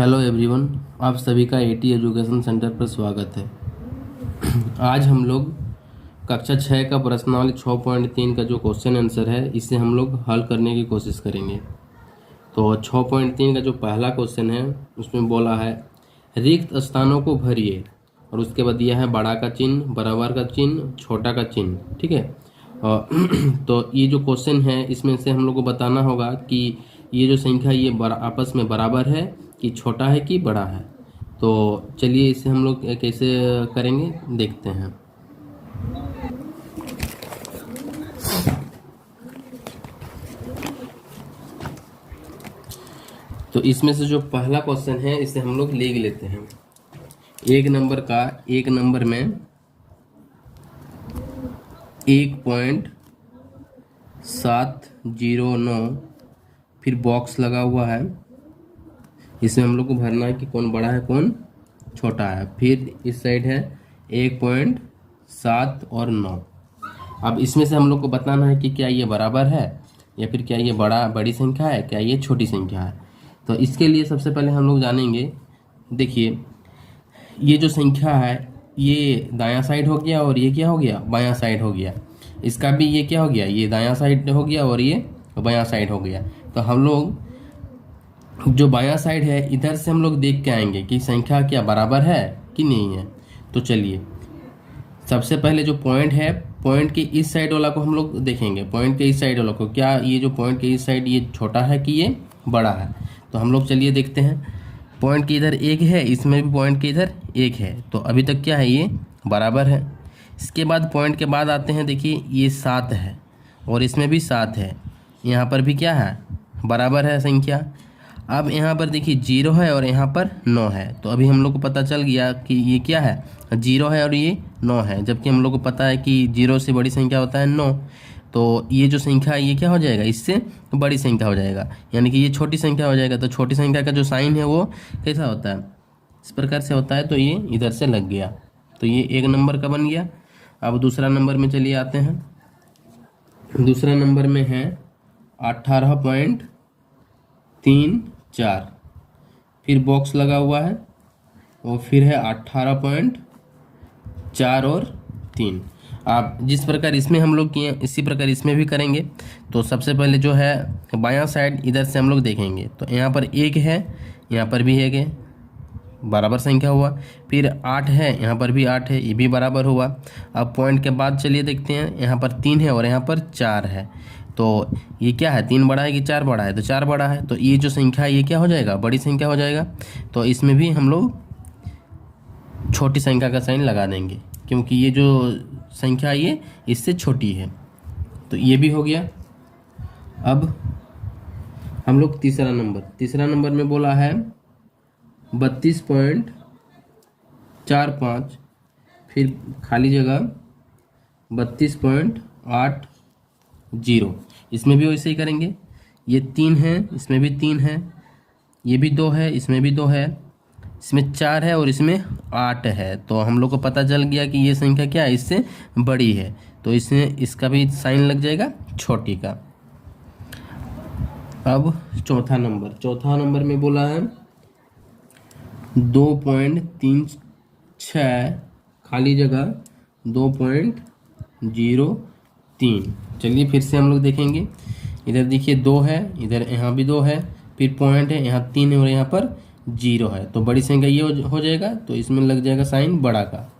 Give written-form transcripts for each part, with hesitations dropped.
Hello everyone, आप सभी का एटी एजुकेशन सेंटर पर स्वागत है। आज हम लोग कक्षा 6 का प्रश्नावली 6.3 का जो क्वेश्चन आंसर है इसे हम लोग हल करने की कोशिश करेंगे। तो 6.3 का जो पहला क्वेश्चन है उसमें बोला है रिक्त स्थानों को भरिए, और उसके बाद दिया है बड़ा का चिन्ह, बराबर का चिन्ह, छोटा का चिन्ह। ठीक है। तो ये जो क्वेश्चन है इसमें से हम लोग को बताना होगा कि ये जो संख्या ये आपस में बराबर है कि छोटा है कि बड़ा है। तो चलिए इसे हम लोग कैसे करेंगे देखते हैं। तो इसमें से जो पहला क्वेश्चन है इसे हम लोग लिख लेते हैं। एक नंबर में 1.709 फिर बॉक्स लगा हुआ है। इसमें हम लोग को भरना है कि कौन बड़ा है कौन छोटा है। फिर इस साइड है 1.7 और 9। अब इसमें से हम लोग को बताना है कि क्या ये बराबर है या फिर क्या ये बड़ी संख्या है, क्या ये छोटी संख्या है। तो इसके लिए सबसे पहले हम लोग जानेंगे, देखिए ये जो संख्या है ये दायां साइड हो गया और ये क्या हो गया, बायां साइड हो गया। इसका भी ये क्या हो गया, ये दायां साइड हो गया और ये बायां साइड हो गया। तो हम लोग जो बायां साइड है इधर से हम लोग देख के आएंगे कि संख्या क्या बराबर है कि नहीं है। तो चलिए सबसे पहले जो पॉइंट है, पॉइंट के इस साइड वाला को हम लोग देखेंगे। पॉइंट के इस साइड वाला को, क्या ये जो पॉइंट के इस साइड ये छोटा है कि ये बड़ा है। तो हम लोग चलिए देखते हैं। पॉइंट के इधर 1 है, इसमें भी पॉइंट के इधर 1 है, तो अभी तक क्या है, ये बराबर है। इसके बाद पॉइंट के बाद आते हैं, देखिए ये 7 है और इसमें भी 7 है, यहाँ पर भी क्या है, बराबर है संख्या। अब यहाँ पर देखिए 0 है और यहाँ पर 9 है, तो अभी हम लोग को पता चल गया कि ये क्या है, 0 है और ये 9 है। जबकि हम लोग को पता है कि 0 से बड़ी संख्या होता है 9, तो ये जो संख्या है ये क्या हो जाएगा, इससे बड़ी संख्या हो जाएगा, यानी कि ये छोटी संख्या हो जाएगा। तो छोटी संख्या का जो साइन है वो कैसा होता है, इस प्रकार से होता है। तो ये इधर से लग गया, तो ये 1 नंबर का बन गया। अब दूसरा नंबर में चलिए आते हैं। दूसरा नंबर में है 18.34, फिर बॉक्स लगा हुआ है और फिर है 18.4 और 3। आप जिस प्रकार इसमें हम लोग किए इसी प्रकार इसमें भी करेंगे। तो सबसे पहले जो है बायां साइड इधर से हम लोग देखेंगे, तो यहाँ पर 1 है, यहाँ पर भी 1 है, बराबर संख्या हुआ। फिर 8 है, यहाँ पर भी 8 है, ये भी बराबर हुआ। अब पॉइंट के बाद चलिए देखते हैं, यहाँ पर 3 है और यहाँ पर 4 है, तो ये क्या है, 3 बड़ा है कि 4 बड़ा है, तो 4 बड़ा है। तो ये जो संख्या है ये क्या हो जाएगा, बड़ी संख्या हो जाएगा। तो इसमें भी हम लोग छोटी संख्या का साइन लगा देंगे, क्योंकि ये जो संख्या ये इससे छोटी है। तो ये भी हो गया। अब हम लोग तीसरा नंबर में बोला है 32.45, फिर खाली जगह 32.80। इसमें भी वैसे ही करेंगे। ये 3 है, इसमें भी 3 है, ये भी 2 है, इसमें भी 2 है, इसमें 4 है और इसमें 8 है। तो हम लोग को पता चल गया कि ये संख्या क्या है, इससे बड़ी है। तो इसमें इसका भी साइन लग जाएगा छोटी का। अब चौथा नंबर में बोला है 2.36, खाली जगह 2.03। चलिए फिर से हम लोग देखेंगे। इधर देखिए 2 है, इधर यहाँ भी 2 है, फिर पॉइंट है, यहाँ 3 है और यहाँ पर 0 है। तो बड़ी संख्या ये हो जाएगा, तो इसमें लग जाएगा साइन बड़ा का।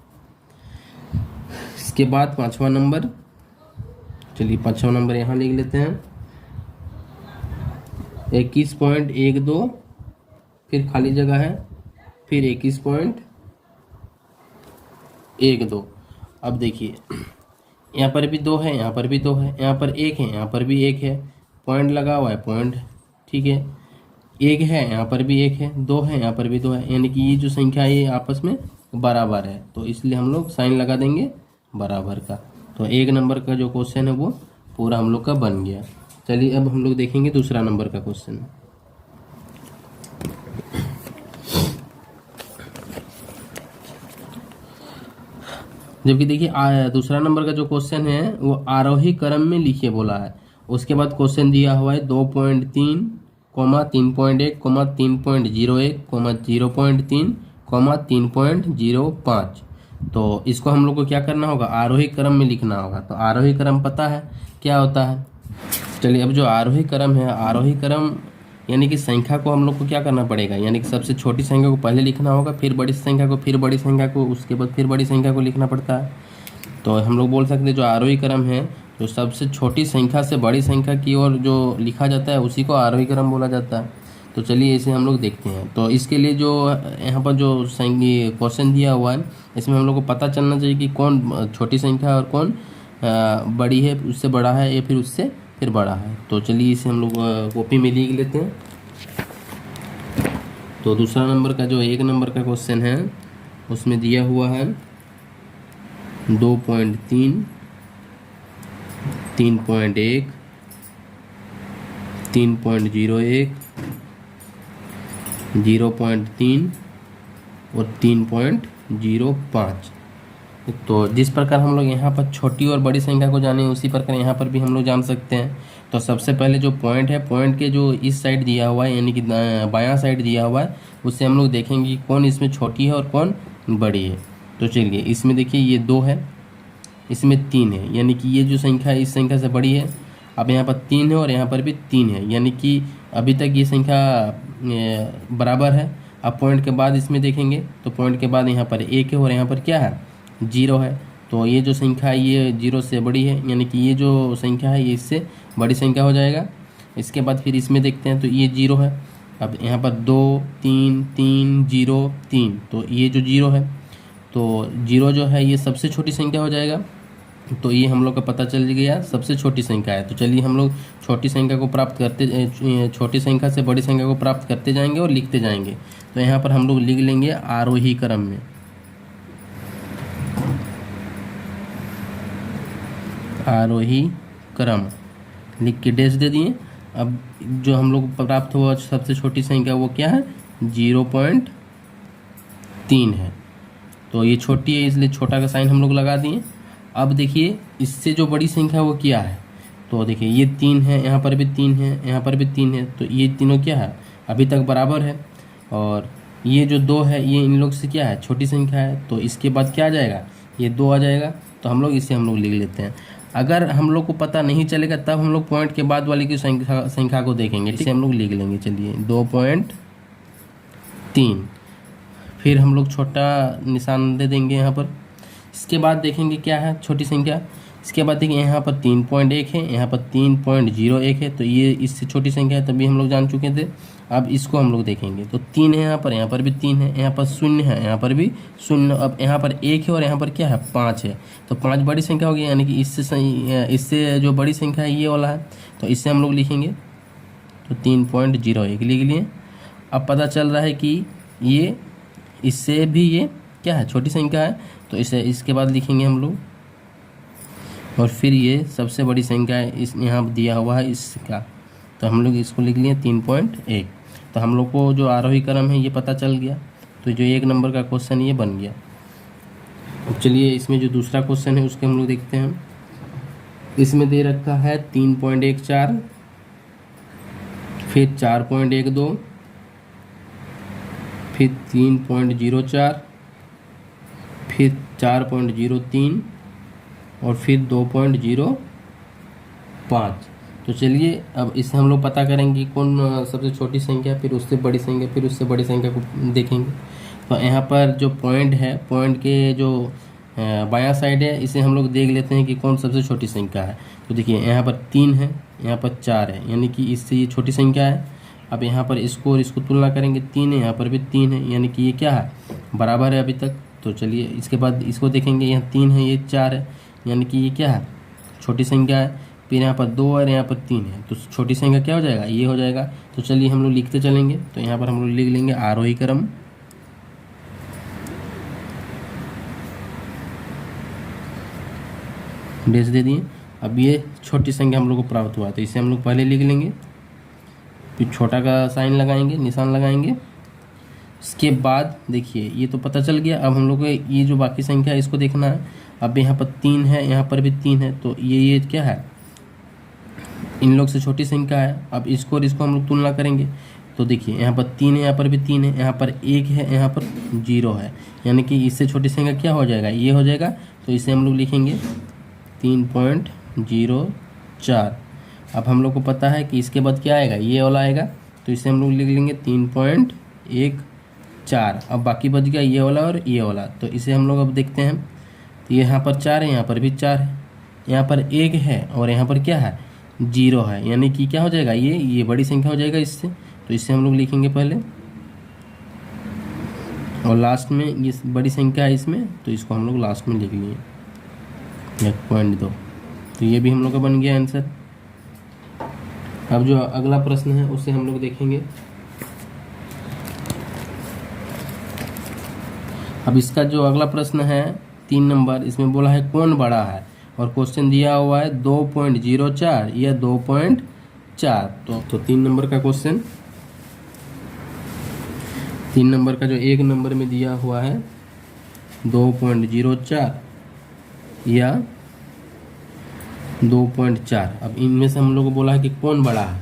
इसके बाद पांचवा नंबर, चलिए पांचवा नंबर यहाँ लिख लेते हैं 21.12, फिर खाली जगह है, फिर 21.12। अब देखिए यहाँ पर भी 2 है, यहाँ पर भी 2 है, यहाँ पर 1 है, यहाँ पर भी 1 है, पॉइंट लगा हुआ है, पॉइंट ठीक है, 1 है, यहाँ पर भी 1 है, 2 है, यहाँ पर भी 2 है, यानी कि ये जो संख्या ये आपस में बराबर है। तो इसलिए हम लोग साइन लगा देंगे बराबर का। तो 1 नंबर का जो क्वेश्चन है वो पूरा हम लोग का बन गया। चलिए अब हम लोग देखेंगे दूसरा नंबर का क्वेश्चन। जबकि देखिए दूसरा नंबर का जो क्वेश्चन है वो आरोही क्रम में लिखिए बोला है। उसके बाद क्वेश्चन दिया हुआ है 2.3, कोमा 3.1 कोमा 3.01 कोमा 0.3 कोमा 3.05। तो इसको हम लोग को क्या करना होगा, आरोही क्रम में लिखना होगा। तो आरोही क्रम पता है क्या होता है। चलिए, अब जो आरोही क्रम है, आरोही क्रम यानी कि संख्या को हम लोग को क्या करना पड़ेगा, यानी कि सबसे छोटी संख्या को पहले लिखना होगा, फिर बड़ी संख्या को, फिर बड़ी संख्या को, उसके बाद फिर बड़ी संख्या को लिखना पड़ता है। तो हम लोग बोल सकते हैं जो आरोही क्रम है, जो सबसे छोटी संख्या से बड़ी संख्या की ओर जो लिखा जाता है उसी को आरोही क्रम बोला जाता है। तो चलिए इसे हम लोग देखते हैं। तो इसके लिए जो यहाँ पर जो क्वेश्चन दिया हुआ है, इसमें हम लोग को पता चलना चाहिए कि कौन छोटी संख्या है और कौन बड़ी है, उससे बड़ा है या फिर उससे फिर बड़ा है। तो चलिए इसे हम लोग कॉपी में लिख लेते हैं। तो दूसरा नंबर का जो 1 नंबर का क्वेश्चन है उसमें दिया हुआ है 2.3, 3.1, 3.01, 0.3 और 3.05। तो जिस प्रकार हम लोग यहाँ पर छोटी और बड़ी संख्या को जाने उसी प्रकार यहाँ पर भी हम लोग जान सकते हैं। तो सबसे पहले जो पॉइंट है, पॉइंट के जो इस साइड दिया हुआ है यानी कि बायां साइड दिया हुआ है, उससे हम लोग देखेंगे कि कौन इसमें छोटी है और कौन बड़ी है। तो चलिए इसमें देखिए ये 2 है, इसमें 3 है, यानी कि ये जो संख्या है इस संख्या से बड़ी है। अब यहाँ पर 3 है और यहाँ पर भी 3 है, यानी कि अभी तक ये संख्या बराबर है। अब पॉइंट के बाद इसमें देखेंगे तो पॉइंट के बाद यहाँ पर 1 है और यहाँ पर क्या है, 0 है। तो ये जो संख्या है ये 0 से बड़ी है, यानी कि ये जो संख्या है ये इससे बड़ी संख्या हो जाएगा। इसके बाद फिर इसमें देखते हैं तो ये 0 है। अब यहाँ पर 2, 3, 3, 0, 3, तो ये जो 0 है, तो 0 जो है ये सबसे छोटी संख्या हो जाएगा। तो ये हम लोग का पता चल गया सबसे छोटी संख्या है। तो चलिए हम लोग छोटी संख्या को प्राप्त करते, छोटी संख्या से बड़ी संख्या को प्राप्त करते जाएंगे और लिखते जाएंगे। तो यहाँ पर हम लोग लिख लेंगे आरोही क्रम में, आरोही क्रम लिख के डैश दे दिए। अब जो हम लोग प्राप्त हुआ सबसे छोटी संख्या वो क्या है, 0.3 है। तो ये छोटी है इसलिए छोटा का साइन हम लोग लगा दिए। अब देखिए इससे जो बड़ी संख्या वो क्या है, तो देखिए ये 3 है, यहाँ पर भी 3 है, यहाँ पर भी 3 है। तो ये तीनों क्या है, अभी तक बराबर है। और ये जो 2 है ये इन लोग से क्या है, छोटी संख्या है। तो इसके बाद क्या आ जाएगा, ये 2 आ जाएगा। तो हम लोग इसे हम लोग लिख लेते हैं। अगर हम लोग को पता नहीं चलेगा तब हम लोग पॉइंट के बाद वाली की संख्या को देखेंगे। इसे हम लोग लिख लेंगे। चलिए 2.3, फिर हम लोग छोटा निशान दे देंगे यहाँ पर। इसके बाद देखेंगे क्या है छोटी संख्या। इसके बाद देखिए यहाँ पर 3.1 है, यहाँ पर 3.01 है। तो ये इससे छोटी संख्या है, तभी हम लोग जान चुके थे। अब इसको हम लोग देखेंगे तो 3 है, यहाँ पर भी 3 है, यहाँ पर 0 है, यहाँ पर भी 0। अब यहाँ पर 1 है और यहाँ पर क्या है, 5 है। तो 5 बड़ी संख्या होगी, यानी कि इससे जो बड़ी संख्या है ये वाला है। तो इससे हम लोग लिखेंगे तो 3.01 लिख लिए। अब पता चल रहा है कि ये इससे भी ये क्या है, छोटी संख्या है। तो इसे इसके बाद लिखेंगे हम लोग। और फिर ये सबसे बड़ी संख्या है, इस यहाँ दिया हुआ है इसका। तो हम लोग इसको लिख लिए 3.1। तो हम लोग को जो आरोही क्रम है ये पता चल गया। तो जो 1 नंबर का क्वेश्चन ये बन गया। अब चलिए इसमें जो दूसरा क्वेश्चन है उसके हम लोग देखते हैं। इसमें दे रखा है 3.14, फिर 4.12, फिर 3.04, फिर 4.03 और फिर 2.05। तो चलिए अब इससे हम लोग पता करेंगे कौन सबसे छोटी संख्या, फिर उससे बड़ी संख्या, फिर उससे बड़ी संख्या को देखेंगे। तो यहाँ पर जो पॉइंट है, पॉइंट के जो बायां साइड है, इसे हम लोग देख लेते हैं कि कौन सबसे छोटी संख्या है। तो देखिए यहाँ पर 3 है, यहाँ पर 4 है, यानी कि इससे ये छोटी संख्या है। अब यहाँ पर इसको और इसको तुलना करेंगे, 3 है, यहाँ पर भी 3 है, यानी कि ये क्या है, बराबर है अभी तक। तो चलिए इसके बाद इसको देखेंगे, यहाँ 3 है, ये 4 है, यानी कि ये क्या है, छोटी संख्या है। फिर यहाँ पर 2 और यहाँ पर 3 है, तो छोटी संख्या क्या हो जाएगा, ये हो जाएगा। तो चलिए हम लोग लिखते चलेंगे। तो यहाँ पर हम लोग लिख लेंगे आरोही क्रम, डैश दे दिए। अब ये छोटी संख्या हम लोग को प्राप्त हुआ, तो इसे हम लोग पहले लिख लेंगे, फिर छोटा का साइन लगाएंगे, निशान लगाएंगे। इसके बाद देखिए ये तो पता चल गया। अब हम लोग को ये जो बाकी संख्या है इसको देखना है। अब यहाँ पर 3 है, यहाँ पर भी 3 है, तो ये क्या है, इन लोग से छोटी संख्या है। अब इसको और इसको हम लोग तुलना करेंगे तो देखिए यहाँ पर 3 है, यहाँ पर भी 3 है, यहाँ पर 1 है, यहाँ पर 0 है, यानी कि इससे छोटी संख्या क्या हो जाएगा, ये हो जाएगा। तो इसे हम लोग लिखेंगे 3.04। अब हम लोग को पता है कि इसके बाद क्या आएगा, ये वाला आएगा, तो इसे हम लोग लिख लेंगे 3.14। अब बाकी बच गया ये वाला और ये वाला, तो इसे हम लोग अब देखते हैं। तो यहाँ पर 4 है, यहाँ पर भी 4 है, यहाँ पर 1 है और यहाँ पर क्या है, 0 है, यानी कि क्या हो जाएगा, ये बड़ी संख्या हो जाएगा इससे। तो इससे हम लोग लिखेंगे पहले, और लास्ट में ये बड़ी संख्या है इसमें, तो इसको हम लोग लास्ट में लिख लिए 1.2। तो ये भी हम लोग का बन गया आंसर। अब जो अगला प्रश्न है उसे हम लोग देखेंगे। अब इसका जो अगला प्रश्न है 3 नंबर, इसमें बोला है कौन बड़ा है, और क्वेश्चन दिया हुआ है 2.04 या 2.4। तो 3 नंबर का क्वेश्चन, 3 नंबर का जो 1 नंबर में दिया हुआ है 2.04 या 2.4। अब इनमें से हम लोग को बोला है कि कौन बड़ा है।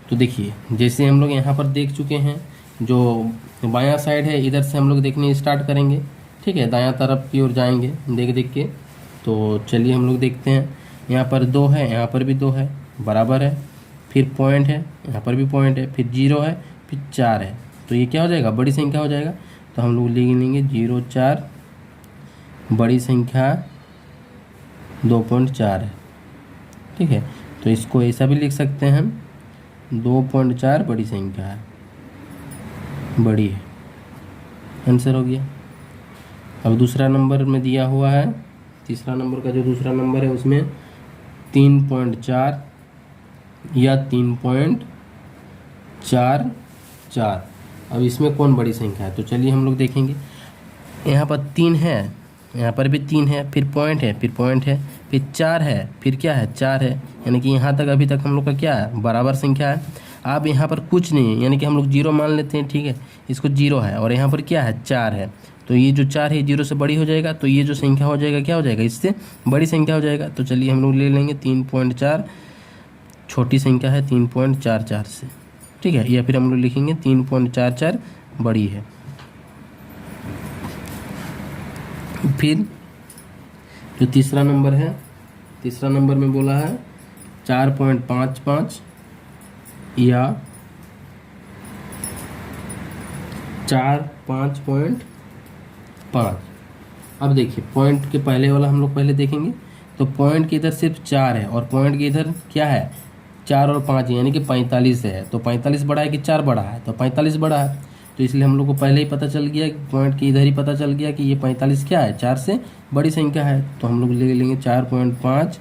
तो देखिए जैसे हम लोग यहाँ पर देख चुके हैं, जो बायां साइड है इधर से हम लोग देखने स्टार्ट करेंगे, ठीक है, दायां तरफ की ओर जाएंगे देख देख के। तो चलिए हम लोग देखते हैं, यहाँ पर 2 है, यहाँ पर भी 2 है, बराबर है, फिर पॉइंट है, यहाँ पर भी पॉइंट है, फिर 0 है, फिर 4 है, तो ये क्या हो जाएगा, बड़ी संख्या हो जाएगा। तो हम लोग लिख लेंगे 0.4 बड़ी संख्या 2.4 है, ठीक है। तो इसको ऐसा भी लिख सकते हैं हम, 2.4 बड़ी संख्या है, बड़ी है, आंसर हो गया। अब दूसरा नंबर में दिया हुआ है, तीसरा नंबर का जो दूसरा नंबर है उसमें 3.4 या 3.44। अब इसमें कौन बड़ी संख्या है, तो चलिए हम लोग देखेंगे। यहाँ पर 3 है, यहाँ पर भी 3 है, फिर पॉइंट है, फिर पॉइंट है, फिर 4 है, फिर क्या है, 4 है, यानी कि यहाँ तक अभी तक हम लोग का क्या है, बराबर संख्या है। अब यहाँ पर कुछ नहीं है, यानी कि हम लोग 0 मान लेते हैं, ठीक है, इसको 0 है, और यहाँ पर क्या है, 4 है, तो ये जो 4 है 0 से बड़ी हो जाएगा, तो ये जो संख्या हो जाएगा क्या हो जाएगा, इससे बड़ी संख्या हो जाएगा। तो चलिए हम लोग ले लेंगे 3.4, छोटी संख्या है 3.44 से, ठीक है, या फिर हम लोग लिखेंगे 3.44 बड़ी है। फिर जो तीसरा नंबर है, तीसरा नंबर में बोला है 4.55 या 5.5। अब देखिए पॉइंट के पहले वाला हम लोग पहले देखेंगे। तो पॉइंट के इधर सिर्फ 4 है और पॉइंट के इधर क्या है, 4 और 5 यानी कि 45 है। तो 45 बड़ा है कि 4 बड़ा है, तो 45 बड़ा है। तो इसलिए हम लोग को पहले ही पता चल गया, पॉइंट के इधर ही पता चल गया कि ये 45 क्या है, 4 से बड़ी संख्या है। तो हम लोग ले लेंगे 4.5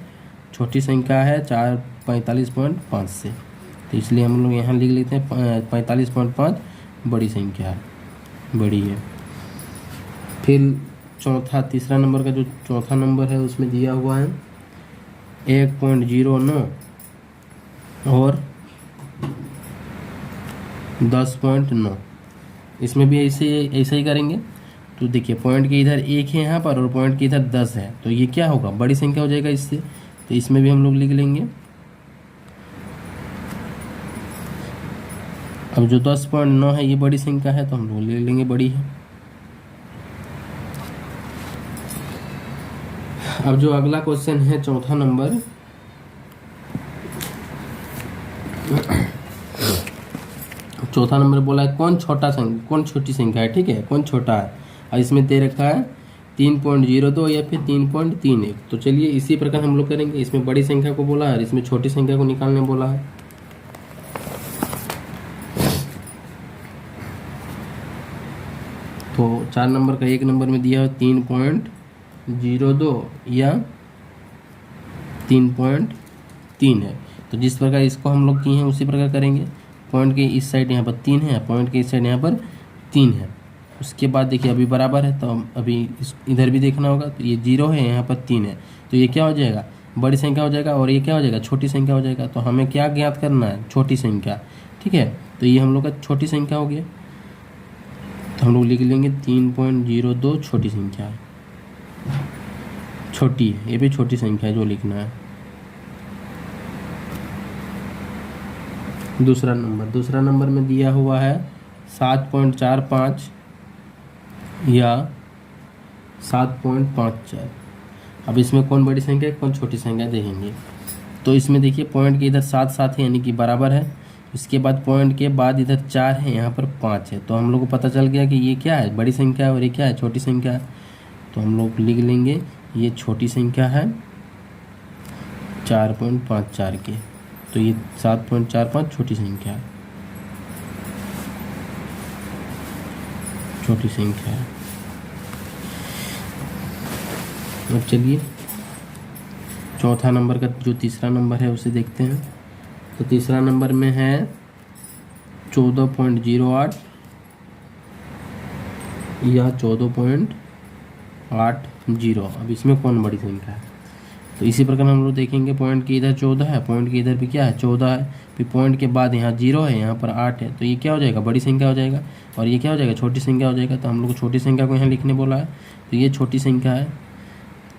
छोटी संख्या है 45.5 से, तो इसलिए हम लोग यहाँ लिख लेते हैं 45.5 बड़ी संख्या है, बड़ी है। फिर चौथा, तीसरा नंबर का जो चौथा नंबर है उसमें दिया हुआ है 1.09 और 10.9। इसमें भी ऐसे ही करेंगे। तो देखिए पॉइंट के इधर 1 है यहाँ पर और पॉइंट के इधर 10 है, तो ये क्या होगा, बड़ी संख्या हो जाएगा इससे। तो इसमें भी हम लोग लिख लेंगे। अब जो 10.9 है ये बड़ी संख्या है, तो हम लोग ले लेंगे बड़ी है। अब जो अगला क्वेश्चन है चौथा नंबर, चौथा नंबर बोला है कौन छोटी संख्या है, ठीक है, कौन छोटा है। और इसमें दे रखा है 3.02 या फिर 3.31। तो चलिए इसी प्रकार हम लोग करेंगे। इसमें बड़ी संख्या को बोला है और इसमें छोटी संख्या को निकालने बोला है। तो 4 नंबर का 1 नंबर में दिया है 3.02 या 3.3 है। तो जिस प्रकार इसको हम लोग किए हैं उसी प्रकार करेंगे। पॉइंट के इस साइड यहाँ पर 3 है, पॉइंट के इस साइड यहाँ पर 3 है। उसके बाद देखिए अभी बराबर है, तो अभी इधर भी देखना होगा। तो ये 0 है, यहाँ पर 3 है, तो ये क्या हो जाएगा, बड़ी संख्या हो जाएगा, और ये क्या हो जाएगा, छोटी संख्या हो जाएगा। तो हमें क्या ज्ञात करना है, छोटी संख्या, ठीक है। तो ये हम लोग का छोटी संख्या हो गया। तो हम लोग लिख लेंगे 3.02 छोटी संख्या है, छोटी है, ये भी छोटी संख्या है जो लिखना है। दूसरा नंबर में दिया हुआ है 7.45 या 7.54। अब इसमें कौन बड़ी संख्या है कौन छोटी संख्या देखेंगे। तो इसमें देखिए पॉइंट के इधर 7 7 है यानी कि बराबर है। इसके बाद पॉइंट के बाद इधर 4 है, यहाँ पर 5 है। तो हम लोग को पता चल गया कि ये क्या है, बड़ी संख्या है और ये क्या है, छोटी संख्या है। तो हम लोग लिख लेंगे ये छोटी संख्या है 4.54 की। तो ये 7.45 छोटी संख्या है, छोटी संख्या है। अब चलिए चौथा नंबर का जो तीसरा नंबर है उसे देखते हैं। तो तीसरा नंबर में है 14.08 या 14.80। अब इसमें कौन बड़ी संख्या है। तो इसी प्रकार हम लोग देखेंगे पॉइंट के इधर 14 है, पॉइंट के इधर भी क्या है 14 है, फिर पॉइंट के बाद यहाँ 0 है, यहाँ पर 8 है। तो ये क्या हो जाएगा, बड़ी संख्या हो जाएगा। और ये क्या हो जाएगा, छोटी संख्या हो जाएगा। तो हम लोग को छोटी संख्या को यहाँ लिखने बोला है, तो ये छोटी संख्या है।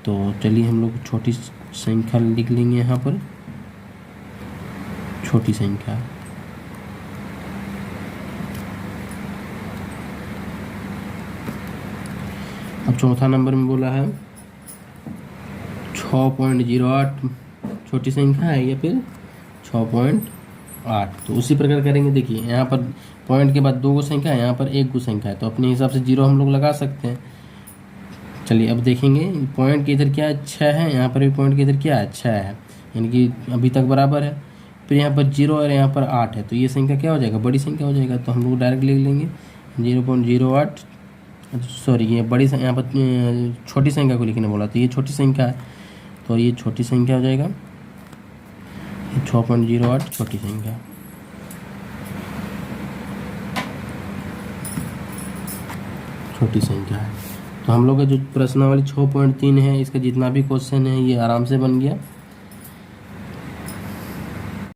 तो चलिए हम लोग छोटी संख्या लिख लेंगे यहाँ पर, छोटी संख्या। अब चौथा नंबर में बोला है 6.08 छोटी संख्या है या फिर 6.8। तो उसी प्रकार करेंगे। देखिए यहाँ पर पॉइंट के बाद 2 संख्या है, यहाँ पर 1 संख्या है। तो अपने हिसाब से 0 हम लोग लगा सकते हैं। चलिए अब देखेंगे पॉइंट के इधर क्या है 6 है, यहाँ पर भी पॉइंट के इधर क्या है 6 है, यानी कि अभी तक बराबर है। फिर यहाँ पर 0 और यहाँ पर 8 है। तो ये संख्या क्या हो जाएगा, बड़ी संख्या हो जाएगा। तो हम लोग डायरेक्ट लिख लेंगे 0.08। सॉरी ये बड़ी यहाँ पर छोटी संख्या को लिखने बोला, तो ये छोटी संख्या है। तो ये छोटी संख्या हो जाएगा 6.08 छोटी संख्या, छोटी संख्या है। तो हम लोग का जो प्रश्नावली 6.3 है, इसका जितना भी क्वेश्चन है ये आराम से बन गया।